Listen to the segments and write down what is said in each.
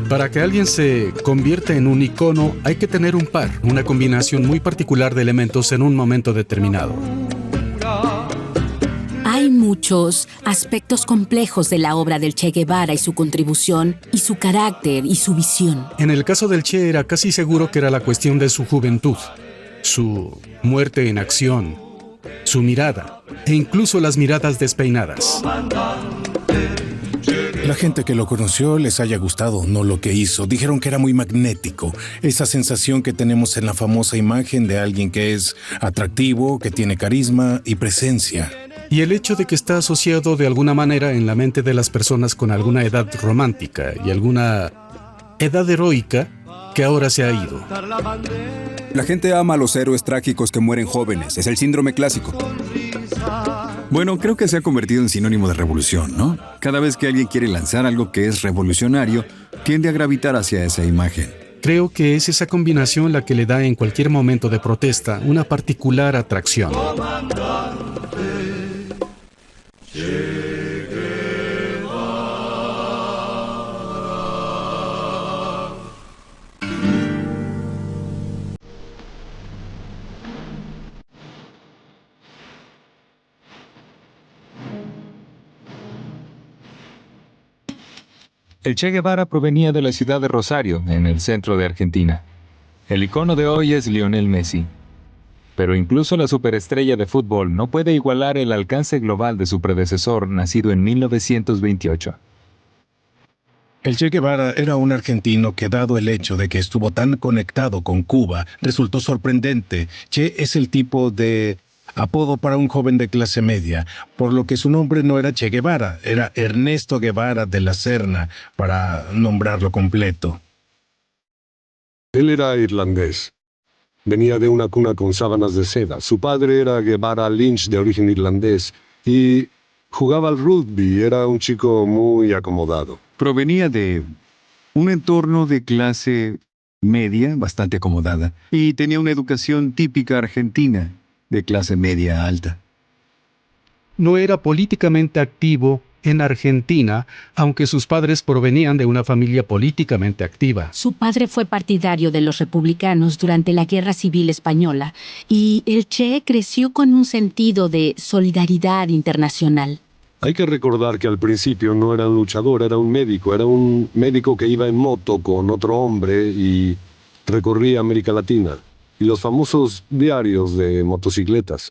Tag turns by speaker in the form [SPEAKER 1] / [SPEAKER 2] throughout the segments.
[SPEAKER 1] Para que alguien se convierta en un icono, hay que tener un par, una combinación muy particular de elementos en un momento determinado.
[SPEAKER 2] Hay muchos aspectos complejos de la obra del Che Guevara y su contribución, y su carácter y su visión.
[SPEAKER 1] En el caso del Che era casi seguro que era la cuestión de su juventud, su muerte en acción, su mirada, e incluso las miradas despeinadas.
[SPEAKER 3] La gente que lo conoció les haya gustado, no lo que hizo. Dijeron que era muy magnético. Esa sensación que tenemos en la famosa imagen de alguien que es atractivo, que tiene carisma y presencia.
[SPEAKER 1] Y el hecho de que está asociado de alguna manera en la mente de las personas con alguna edad romántica y alguna edad heroica que ahora se ha ido.
[SPEAKER 4] La gente ama a los héroes trágicos que mueren jóvenes. Es el síndrome clásico. Bueno, creo que se ha convertido en sinónimo de revolución, ¿no? Cada vez que alguien quiere lanzar algo que es revolucionario, tiende a gravitar hacia esa imagen.
[SPEAKER 1] Creo que es esa combinación la que le da en cualquier momento de protesta una particular atracción.
[SPEAKER 5] El Che Guevara provenía de la ciudad de Rosario, en el centro de Argentina. El icono de hoy es Lionel Messi. Pero incluso la superestrella de fútbol no puede igualar el alcance global de su predecesor, nacido en 1928.
[SPEAKER 3] El Che Guevara era un argentino que, dado el hecho de que estuvo tan conectado con Cuba, resultó sorprendente. Che es el tipo de apodo para un joven de clase media, por lo que su nombre no era Che Guevara, era Ernesto Guevara de la Serna, para nombrarlo completo.
[SPEAKER 6] Él era irlandés. Venía de una cuna con sábanas de seda. Su padre era Guevara Lynch, de origen irlandés, y jugaba al rugby. Era un chico muy acomodado.
[SPEAKER 4] Provenía de un entorno de clase media, bastante acomodada, y tenía una educación típica argentina, de clase media alta.
[SPEAKER 1] No era políticamente activo en Argentina, aunque sus padres provenían de una familia políticamente activa.
[SPEAKER 2] Su padre fue partidario de los republicanos durante la Guerra Civil Española, y el Che creció con un sentido de solidaridad internacional.
[SPEAKER 6] Hay que recordar que al principio no era un luchador, era un médico que iba en moto con otro hombre y recorría América Latina. Y los famosos diarios de motocicletas.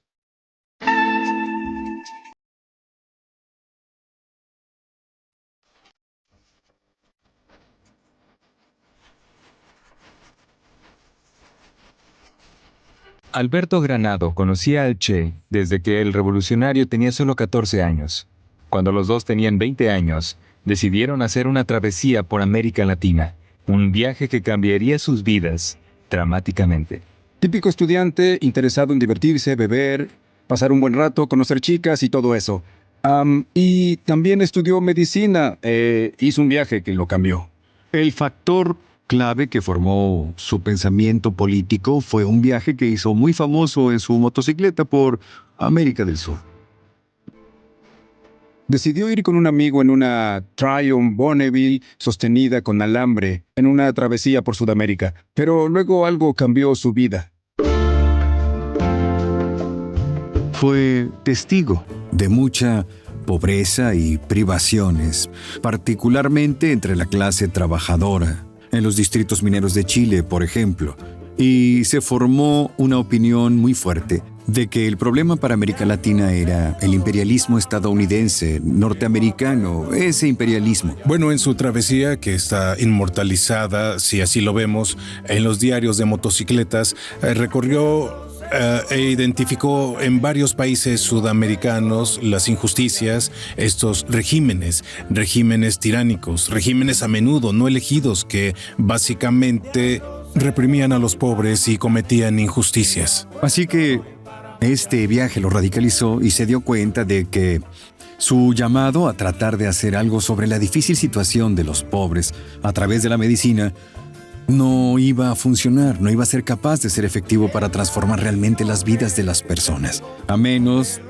[SPEAKER 5] Alberto Granado conocía al Che desde que el revolucionario tenía solo 14 años. Cuando los dos tenían 20 años, decidieron hacer una travesía por América Latina, un viaje que cambiaría sus vidas dramáticamente.
[SPEAKER 4] Típico estudiante, interesado en divertirse, beber, pasar un buen rato, conocer chicas y todo eso. Y también estudió medicina. Hizo un viaje que lo cambió. El factor clave que formó su pensamiento político fue un viaje que hizo muy famoso en su motocicleta por América del Sur. Decidió ir con un amigo en una Triumph Bonneville sostenida con alambre en una travesía por Sudamérica, pero luego algo cambió su vida. Fue testigo de mucha pobreza y privaciones, particularmente entre la clase trabajadora, en los distritos mineros de Chile, por ejemplo, y se formó una opinión muy fuerte de que el problema para América Latina era el imperialismo estadounidense, norteamericano, ese imperialismo.
[SPEAKER 3] Bueno, en su travesía, que está inmortalizada, si así lo vemos, en los diarios de motocicletas, recorrió e identificó en varios países sudamericanos las injusticias, estos regímenes tiránicos, regímenes a menudo no elegidos que básicamente reprimían a los pobres y cometían injusticias.
[SPEAKER 4] Así que este viaje lo radicalizó y se dio cuenta de que su llamado a tratar de hacer algo sobre la difícil situación de los pobres a través de la medicina no iba a funcionar, no iba a ser capaz de ser efectivo para transformar realmente las vidas de las personas, a menos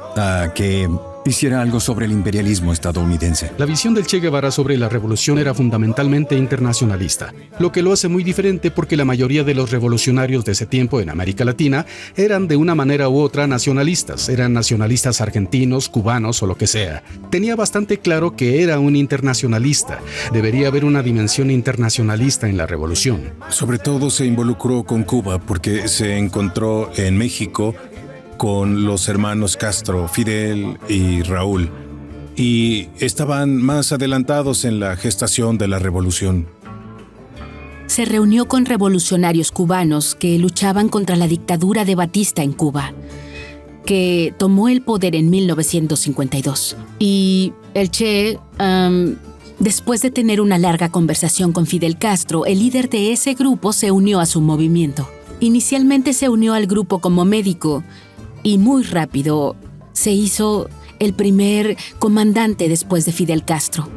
[SPEAKER 4] que hiciera algo sobre el imperialismo estadounidense.
[SPEAKER 1] La visión del Che Guevara sobre la revolución era fundamentalmente internacionalista, lo que lo hace muy diferente porque la mayoría de los revolucionarios de ese tiempo en América Latina eran de una manera u otra nacionalistas, eran nacionalistas argentinos, cubanos o lo que sea. Tenía bastante claro que era un internacionalista, debería haber una dimensión internacionalista en la revolución.
[SPEAKER 3] Sobre todo se involucró con Cuba porque se encontró en México con los hermanos Castro, Fidel y Raúl, y estaban más adelantados en la gestación de la revolución.
[SPEAKER 2] Se reunió con revolucionarios cubanos que luchaban contra la dictadura de Batista en Cuba, que tomó el poder en 1952. Y el Che, después de tener una larga conversación con Fidel Castro, el líder de ese grupo se unió a su movimiento. Inicialmente se unió al grupo como médico y muy rápido se hizo el primer comandante después de Fidel Castro.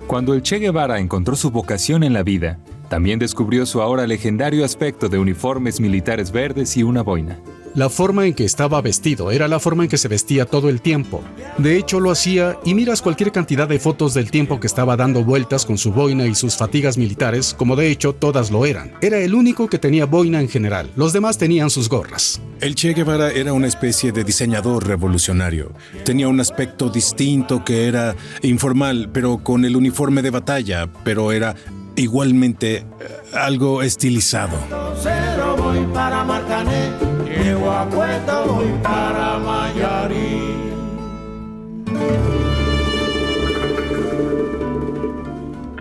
[SPEAKER 5] Cuando el Che Guevara encontró su vocación en la vida, también descubrió su ahora legendario aspecto de uniformes militares verdes y una boina.
[SPEAKER 1] La forma en que estaba vestido era la forma en que se vestía todo el tiempo. De hecho, lo hacía y miras cualquier cantidad de fotos del tiempo que estaba dando vueltas con su boina y sus fatigas militares, como de hecho todas lo eran. Era el único que tenía boina en general, los demás tenían sus gorras.
[SPEAKER 3] El Che Guevara era una especie de diseñador revolucionario. Tenía un aspecto distinto que era informal, pero con el uniforme de batalla, pero era igualmente algo estilizado.
[SPEAKER 7] Cero voy para Marcané, llego a Cueto, voy para Mayarí.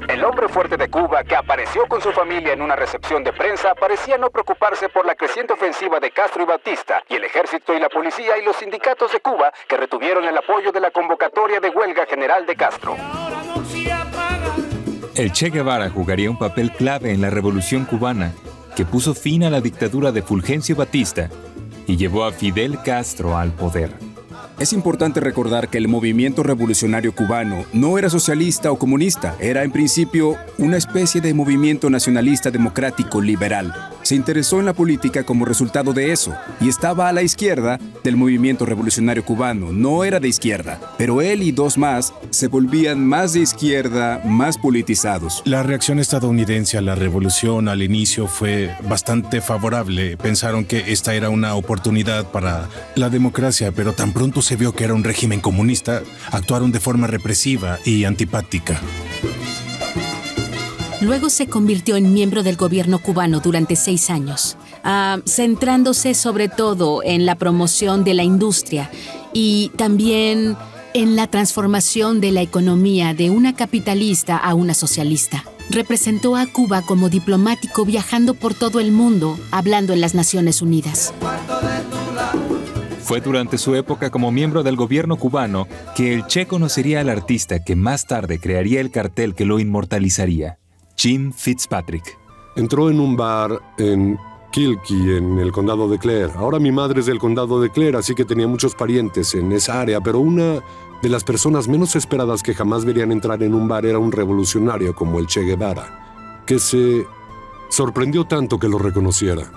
[SPEAKER 8] El hombre fuerte de Cuba, que apareció con su familia en una recepción de prensa, parecía no preocuparse por la creciente ofensiva de Castro y Batista, y el ejército y la policía y los sindicatos de Cuba, que retuvieron el apoyo de la convocatoria de huelga general de Castro.
[SPEAKER 5] El Che Guevara jugaría un papel clave en la Revolución Cubana, que puso fin a la dictadura de Fulgencio Batista y llevó a Fidel Castro al poder.
[SPEAKER 9] Es importante recordar que el movimiento revolucionario cubano no era socialista o comunista, era en principio una especie de movimiento nacionalista democrático liberal. Se interesó en la política como resultado de eso y estaba a la izquierda del movimiento revolucionario cubano, no era de izquierda, pero él y dos más se volvían más de izquierda, más politizados.
[SPEAKER 3] La reacción estadounidense a la revolución al inicio fue bastante favorable. Pensaron que esta era una oportunidad para la democracia, pero tan pronto se vio que era un régimen comunista, actuaron de forma represiva y antipática.
[SPEAKER 2] Luego se convirtió en miembro del gobierno cubano durante 6 años, centrándose sobre todo en la promoción de la industria y también en la transformación de la economía de una capitalista a una socialista. Representó a Cuba como diplomático viajando por todo el mundo, hablando en las Naciones Unidas.
[SPEAKER 5] Fue durante su época como miembro del gobierno cubano que el Che conocería al artista que más tarde crearía el cartel que lo inmortalizaría, Jim Fitzpatrick.
[SPEAKER 6] Entró en un bar en Kilkee, en el condado de Clare. Ahora mi madre es del condado de Clare, así que tenía muchos parientes en esa área, pero una de las personas menos esperadas que jamás verían entrar en un bar era un revolucionario como el Che Guevara, que se sorprendió tanto que lo reconociera.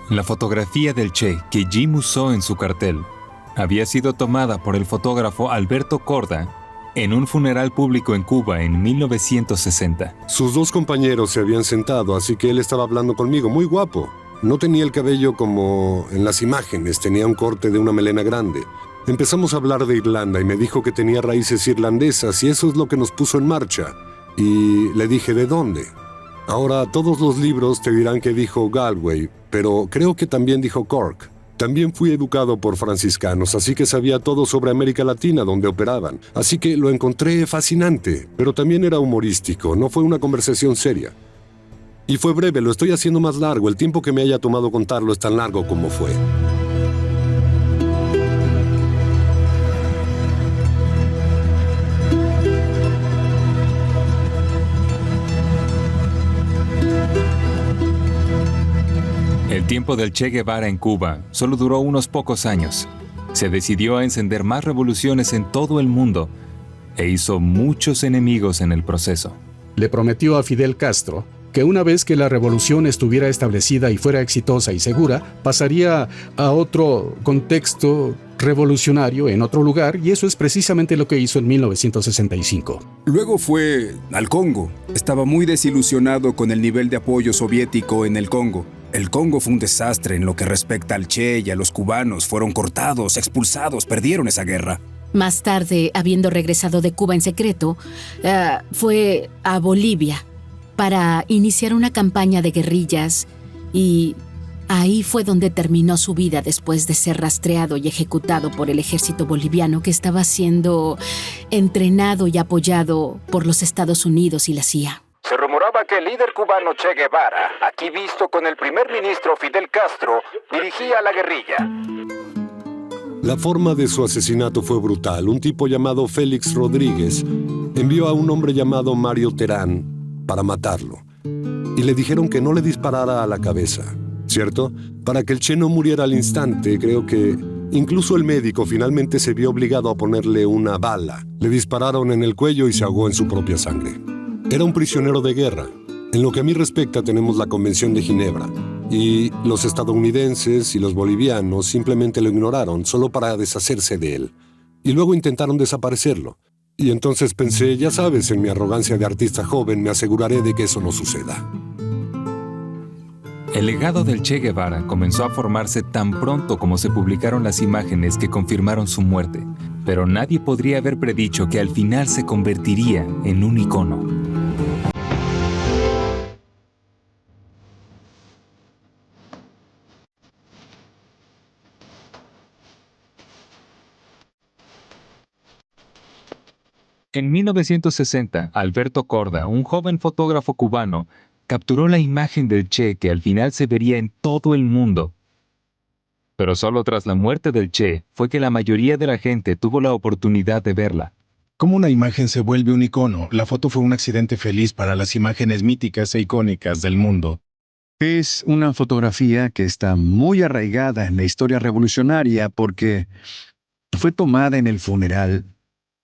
[SPEAKER 5] La fotografía del Che que Jim usó en su cartel había sido tomada por el fotógrafo Alberto Korda en un funeral público en Cuba en 1960.
[SPEAKER 6] Sus dos compañeros se habían sentado, así que él estaba hablando conmigo, muy guapo. No tenía el cabello como en las imágenes, tenía un corte de una melena grande. Empezamos a hablar de Irlanda y me dijo que tenía raíces irlandesas y eso es lo que nos puso en marcha. Y le dije, ¿de dónde? Ahora, todos los libros te dirán que dijo Galway, pero creo que también dijo Cork. También fui educado por franciscanos, así que sabía todo sobre América Latina, donde operaban. Así que lo encontré fascinante, pero también era humorístico, no fue una conversación seria. Y fue breve, lo estoy haciendo más largo, el tiempo que me haya tomado contarlo es tan largo como fue.
[SPEAKER 5] El tiempo del Che Guevara en Cuba solo duró unos pocos años. Se decidió a encender más revoluciones en todo el mundo e hizo muchos enemigos en el proceso.
[SPEAKER 1] Le prometió a Fidel Castro que una vez que la revolución estuviera establecida y fuera exitosa y segura, pasaría a otro contexto revolucionario en otro lugar, y eso es precisamente lo que hizo en 1965.
[SPEAKER 9] Luego fue al Congo. Estaba muy desilusionado con el nivel de apoyo soviético en el Congo. El Congo fue un desastre en lo que respecta al Che y a los cubanos. Fueron cortados, expulsados, perdieron esa guerra.
[SPEAKER 2] Más tarde, habiendo regresado de Cuba en secreto, fue a Bolivia para iniciar una campaña de guerrillas, y ahí fue donde terminó su vida después de ser rastreado y ejecutado por el ejército boliviano, que estaba siendo entrenado y apoyado por los Estados Unidos y la CIA.
[SPEAKER 8] Se rumoraba que el líder cubano Che Guevara, aquí visto con el primer ministro Fidel Castro, dirigía a la guerrilla.
[SPEAKER 6] La forma de su asesinato fue brutal. Un tipo llamado Félix Rodríguez envió a un hombre llamado Mario Terán para matarlo. Y le dijeron que no le disparara a la cabeza, ¿cierto? Para que el Che no muriera al instante, creo que incluso el médico finalmente se vio obligado a ponerle una bala. Le dispararon en el cuello y se ahogó en su propia sangre. Era un prisionero de guerra. En lo que a mí respecta, tenemos la Convención de Ginebra. Y los estadounidenses y los bolivianos simplemente lo ignoraron, solo para deshacerse de él. Y luego intentaron desaparecerlo. Y entonces pensé, ya sabes, en mi arrogancia de artista joven, me aseguraré de que eso no suceda.
[SPEAKER 5] El legado del Che Guevara comenzó a formarse tan pronto como se publicaron las imágenes que confirmaron su muerte, pero nadie podría haber predicho que al final se convertiría en un icono. En 1960, Alberto Korda, un joven fotógrafo cubano, capturó la imagen del Che que al final se vería en todo el mundo. Pero solo tras la muerte del Che fue que la mayoría de la gente tuvo la oportunidad de verla.
[SPEAKER 10] ¿Cómo una imagen se vuelve un icono? La foto fue un accidente feliz para las imágenes míticas e icónicas del mundo.
[SPEAKER 4] Es una fotografía que está muy arraigada en la historia revolucionaria porque fue tomada en el funeral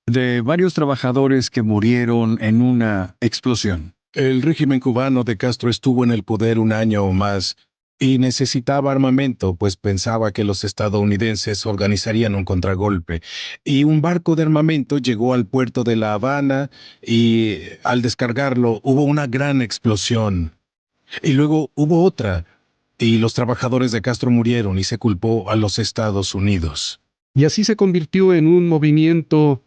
[SPEAKER 4] de varios trabajadores que murieron en una explosión.
[SPEAKER 10] El régimen cubano de Castro estuvo en el poder un año o más y necesitaba armamento, pues pensaba que los estadounidenses organizarían un contragolpe. Y un barco de armamento llegó al puerto de La Habana y al descargarlo hubo una gran explosión. Y luego hubo otra, y los trabajadores de Castro murieron y se culpó a los Estados Unidos.
[SPEAKER 1] Y así se convirtió en un movimiento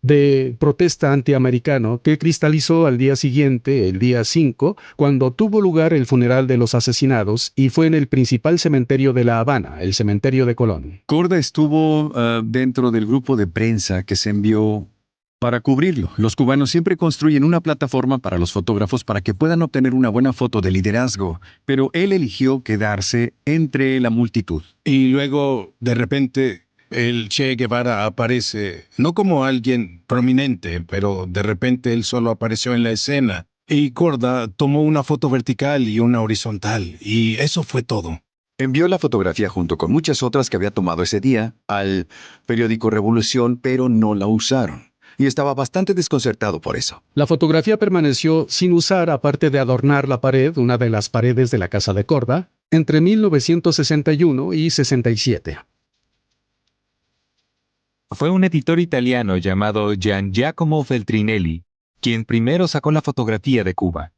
[SPEAKER 1] de protesta antiamericano que cristalizó al día siguiente, el día 5, cuando tuvo lugar el funeral de los asesinados, y fue en el principal cementerio de La Habana, el cementerio de Colón.
[SPEAKER 4] Korda estuvo dentro del grupo de prensa que se envió para cubrirlo. Los cubanos siempre construyen una plataforma para los fotógrafos para que puedan obtener una buena foto de liderazgo, pero él eligió quedarse entre la multitud.
[SPEAKER 10] Y luego, de repente, el Che Guevara aparece, no como alguien prominente, pero de repente él solo apareció en la escena. Y Korda tomó una foto vertical y una horizontal, y eso fue todo.
[SPEAKER 4] Envió la fotografía junto con muchas otras que había tomado ese día al periódico Revolución, pero no la usaron. Y estaba bastante desconcertado por eso.
[SPEAKER 1] La fotografía permaneció sin usar, aparte de adornar la pared, una de las paredes de la casa de Korda, entre 1961 y 67.
[SPEAKER 5] Fue un editor italiano llamado Gian Giacomo Feltrinelli quien primero sacó la fotografía de Cuba.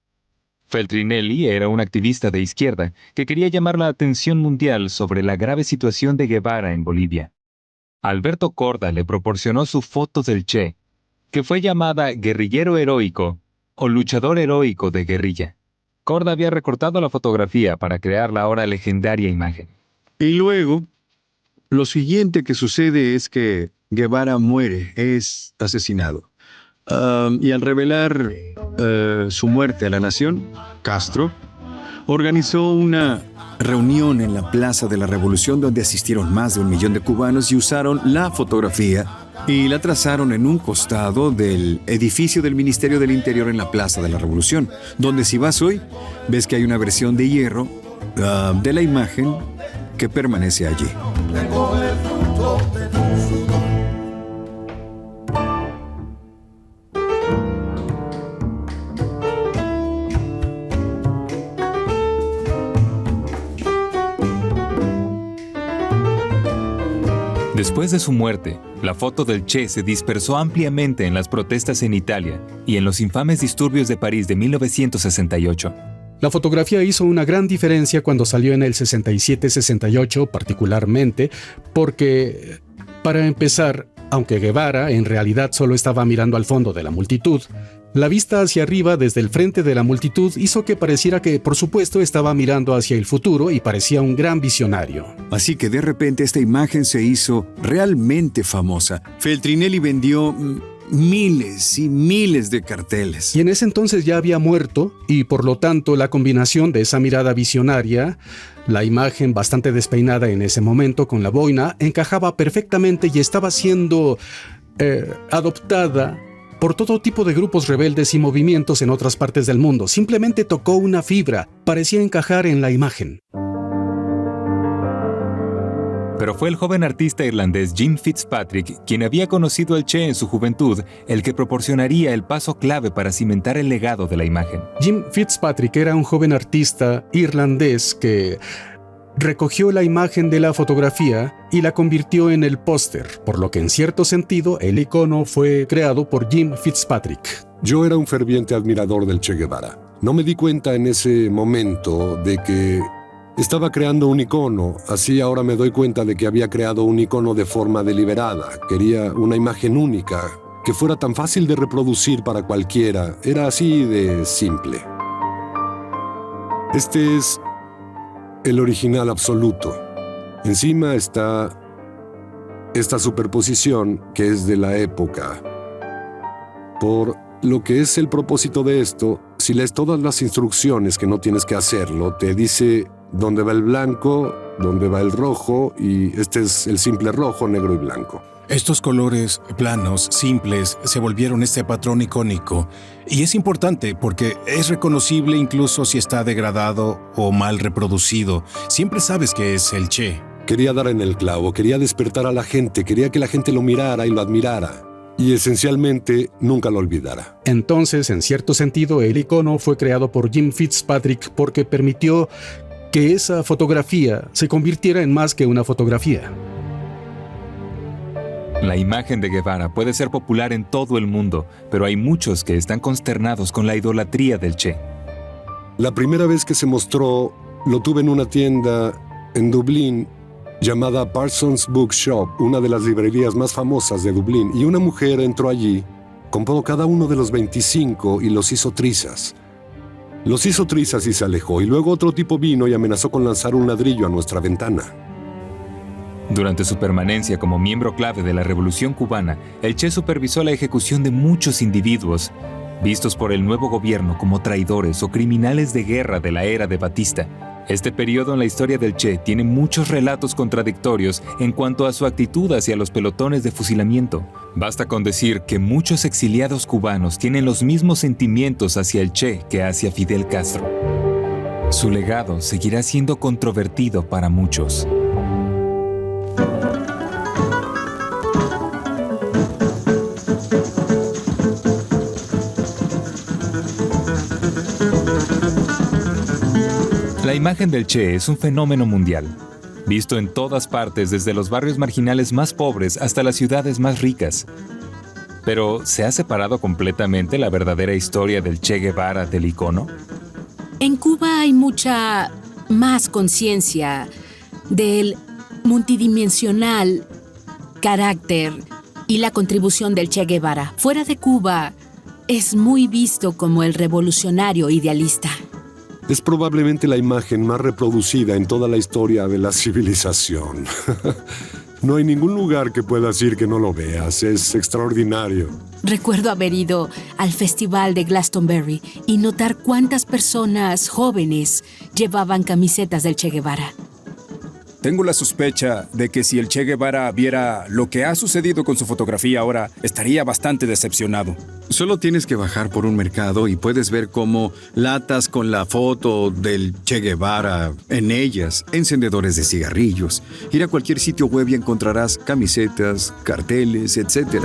[SPEAKER 5] Feltrinelli era un activista de izquierda que quería llamar la atención mundial sobre la grave situación de Guevara en Bolivia. Alberto Korda le proporcionó su foto del Che, que fue llamada guerrillero heroico o luchador heroico de guerrilla. Korda había recortado la fotografía para crear la ahora legendaria imagen.
[SPEAKER 4] Y luego, lo siguiente que sucede es que Guevara muere, es asesinado. Y al revelar su muerte a la nación, Castro organizó una reunión en la Plaza de la Revolución donde asistieron más de 1 millón de cubanos y usaron la fotografía y la trazaron en un costado del edificio del Ministerio del Interior en la Plaza de la Revolución, donde si vas hoy, ves que hay una versión de hierro de la imagen que permanece allí.
[SPEAKER 5] Después Después de su muerte, la foto del Che se dispersó ampliamente en las protestas en Italia y en los infames disturbios de París de 1968.
[SPEAKER 1] La fotografía hizo una gran diferencia cuando salió en el 67-68 particularmente, porque, para empezar, aunque Guevara en realidad solo estaba mirando al fondo de la multitud, la vista hacia arriba desde el frente de la multitud hizo que pareciera que, por supuesto, estaba mirando hacia el futuro y parecía un gran visionario.
[SPEAKER 4] Así que de repente esta imagen se hizo realmente famosa. Feltrinelli vendió miles y miles de carteles.
[SPEAKER 1] Y en ese entonces ya había muerto, y por lo tanto la combinación de esa mirada visionaria, la imagen bastante despeinada en ese momento con la boina, encajaba perfectamente y estaba siendo adoptada por todo tipo de grupos rebeldes y movimientos en otras partes del mundo. Simplemente tocó una fibra, parecía encajar en la imagen.
[SPEAKER 5] Pero fue el joven artista irlandés Jim Fitzpatrick, quien había conocido al Che en su juventud, el que proporcionaría el paso clave para cimentar el legado de la imagen.
[SPEAKER 1] Jim Fitzpatrick era un joven artista irlandés que recogió la imagen de la fotografía y la convirtió en el póster, por lo que en cierto sentido el icono fue creado por Jim Fitzpatrick.
[SPEAKER 6] Yo era un ferviente admirador del Che Guevara. No me di cuenta en ese momento de que estaba creando un icono, así ahora me doy cuenta de que había creado un icono de forma deliberada. Quería una imagen única, que fuera tan fácil de reproducir para cualquiera. Era así de simple. Este es el original absoluto. Encima está esta superposición que es de la época. Por lo que es el propósito de esto, si lees todas las instrucciones, que no tienes que hacerlo, te dice dónde va el blanco, dónde va el rojo, y este es el simple rojo, negro y blanco.
[SPEAKER 3] Estos colores planos, simples, se volvieron este patrón icónico. Y es importante porque es reconocible incluso si está degradado o mal reproducido. Siempre sabes que es el Che.
[SPEAKER 6] Quería dar en el clavo, quería despertar a la gente, quería que la gente lo mirara y lo admirara. Y esencialmente nunca lo olvidara.
[SPEAKER 1] Entonces, en cierto sentido, el icono fue creado por Jim Fitzpatrick porque permitió que esa fotografía se convirtiera en más que una fotografía.
[SPEAKER 5] La imagen de Guevara puede ser popular en todo el mundo, pero hay muchos que están consternados con la idolatría del Che.
[SPEAKER 6] La primera vez que se mostró, lo tuve en una tienda en Dublín llamada Parsons Bookshop, una de las librerías más famosas de Dublín, y una mujer entró allí, compró cada uno de los 25 y los hizo trizas. Los hizo trizas y se alejó, y luego otro tipo vino y amenazó con lanzar un ladrillo a nuestra ventana.
[SPEAKER 5] Durante su permanencia como miembro clave de la Revolución Cubana, el Che supervisó la ejecución de muchos individuos, vistos por el nuevo gobierno como traidores o criminales de guerra de la era de Batista. Este periodo en la historia del Che tiene muchos relatos contradictorios en cuanto a su actitud hacia los pelotones de fusilamiento. Basta con decir que muchos exiliados cubanos tienen los mismos sentimientos hacia el Che que hacia Fidel Castro. Su legado seguirá siendo controvertido para muchos. La imagen del Che es un fenómeno mundial, visto en todas partes desde los barrios marginales más pobres hasta las ciudades más ricas. Pero, ¿se ha separado completamente la verdadera historia del Che Guevara del icono?
[SPEAKER 2] En Cuba hay mucha más conciencia del multidimensional carácter y la contribución del Che Guevara. Fuera de Cuba, es muy visto como el revolucionario idealista.
[SPEAKER 6] Es probablemente la imagen más reproducida en toda la historia de la civilización. No hay ningún lugar que pueda decir que no lo veas. Es extraordinario.
[SPEAKER 2] Recuerdo haber ido al festival de Glastonbury y notar cuántas personas jóvenes llevaban camisetas del Che Guevara.
[SPEAKER 9] Tengo la sospecha de que si el Che Guevara viera lo que ha sucedido con su fotografía ahora, estaría bastante decepcionado.
[SPEAKER 4] Solo tienes que bajar por un mercado y puedes ver cómo latas con la foto del Che Guevara en ellas, encendedores de cigarrillos. Ir a cualquier sitio web y encontrarás camisetas, carteles, etc.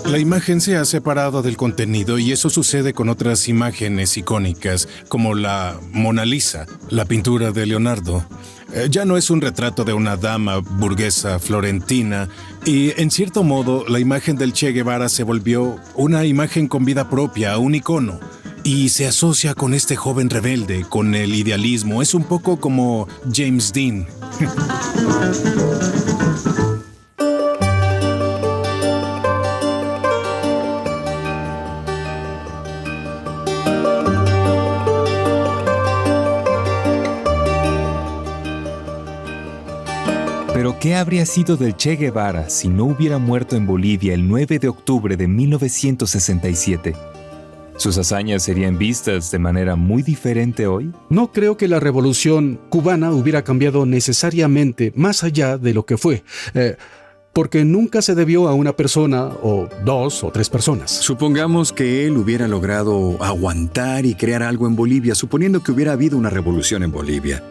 [SPEAKER 3] La imagen se ha separado del contenido y eso sucede con otras imágenes icónicas, como la Mona Lisa, la pintura de Leonardo. Ya no es un retrato de una dama burguesa florentina y, en cierto modo, la imagen del Che Guevara se volvió una imagen con vida propia, un icono. Y se asocia con este joven rebelde, con el idealismo. Es un poco como James Dean.
[SPEAKER 5] Pero ¿qué habría sido del Che Guevara si no hubiera muerto en Bolivia el 9 de octubre de 1967? ¿Sus hazañas serían vistas de manera muy diferente hoy?
[SPEAKER 1] No creo que la revolución cubana hubiera cambiado necesariamente más allá de lo que fue, porque nunca se debió a una persona o 2 o 3 personas.
[SPEAKER 4] Supongamos que él hubiera logrado aguantar y crear algo en Bolivia, suponiendo que hubiera habido una revolución en Bolivia.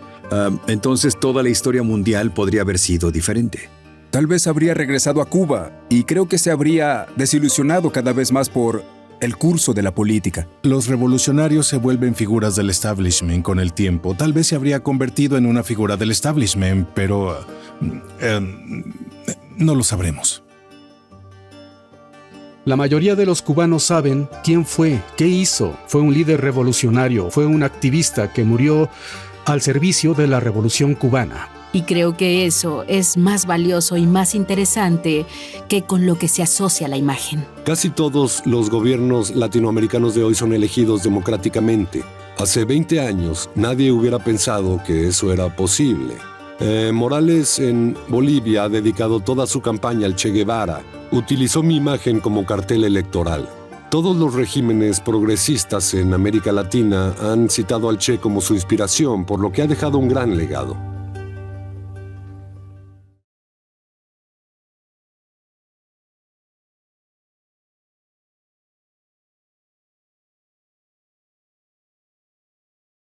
[SPEAKER 4] Entonces toda la historia mundial podría haber sido diferente.
[SPEAKER 9] Tal vez habría regresado a Cuba y creo que se habría desilusionado cada vez más por el curso de la política.
[SPEAKER 3] Los revolucionarios se vuelven figuras del establishment con el tiempo. Tal vez se habría convertido en una figura del establishment, pero no lo sabremos.
[SPEAKER 1] La mayoría de los cubanos saben quién fue, qué hizo. Fue un líder revolucionario, fue un activista que murió al servicio de la revolución cubana.
[SPEAKER 2] Y creo que eso es más valioso y más interesante que con lo que se asocia la imagen.
[SPEAKER 6] Casi todos los gobiernos latinoamericanos de hoy son elegidos democráticamente. Hace 20 años nadie hubiera pensado que eso era posible. Morales en Bolivia ha dedicado toda su campaña al Che Guevara. Utilizó mi imagen como cartel electoral. Todos los regímenes progresistas en América Latina han citado al Che como su inspiración, por lo que ha dejado un gran legado.